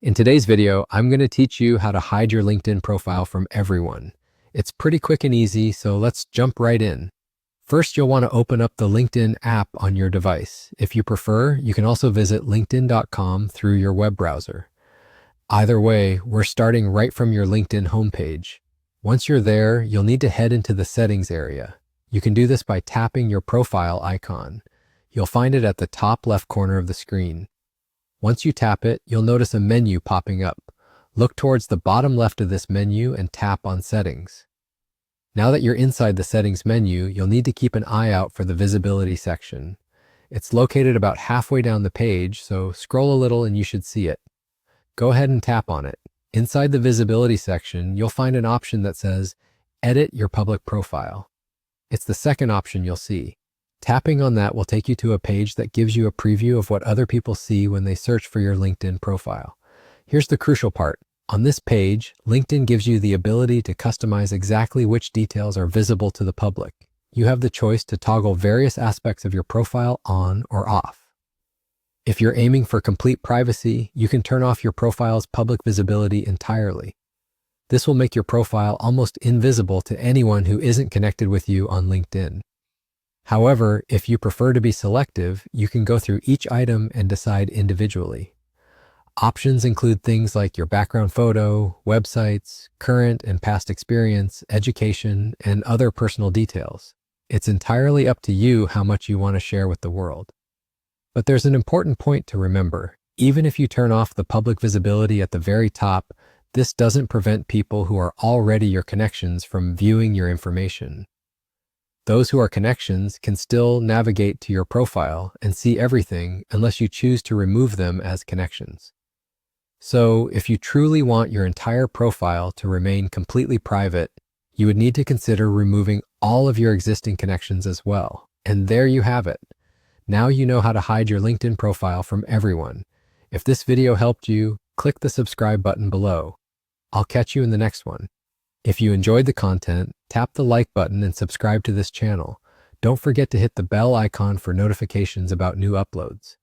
In today's video, I'm going to teach you how to hide your LinkedIn profile from everyone. It's pretty quick and easy, so let's jump right in. First, you'll want to open up the LinkedIn app on your device. If you prefer, you can also visit linkedin.com through your web browser. Either way, we're starting right from your LinkedIn homepage. Once you're there, you'll need to head into the settings area. You can do this by tapping your profile icon. You'll find it at the top left corner of the screen. Once you tap it, you'll notice a menu popping up. Look towards the bottom left of this menu and tap on Settings. Now that you're inside the Settings menu, you'll need to keep an eye out for the Visibility section. It's located about halfway down the page, so scroll a little and you should see it. Go ahead and tap on it. Inside the Visibility section, you'll find an option that says Edit your public profile. It's the second option you'll see. Tapping on that will take you to a page that gives you a preview of what other people see when they search for your LinkedIn profile. Here's the crucial part. On this page, LinkedIn gives you the ability to customize exactly which details are visible to the public. You have the choice to toggle various aspects of your profile on or off. If you're aiming for complete privacy, you can turn off your profile's public visibility entirely. This will make your profile almost invisible to anyone who isn't connected with you on LinkedIn. However, if you prefer to be selective, you can go through each item and decide individually. Options include things like your background photo, websites, current and past experience, education, and other personal details. It's entirely up to you how much you want to share with the world. But there's an important point to remember. Even if you turn off the public visibility at the very top, this doesn't prevent people who are already your connections from viewing your information. Those who are connections can still navigate to your profile and see everything unless you choose to remove them as connections. So, if you truly want your entire profile to remain completely private, you would need to consider removing all of your existing connections as well. And there you have it. Now you know how to hide your LinkedIn profile from everyone. If this video helped you, click the subscribe button below. I'll catch you in the next one. If you enjoyed the content, tap the like button and subscribe to this channel. Don't forget to hit the bell icon for notifications about new uploads.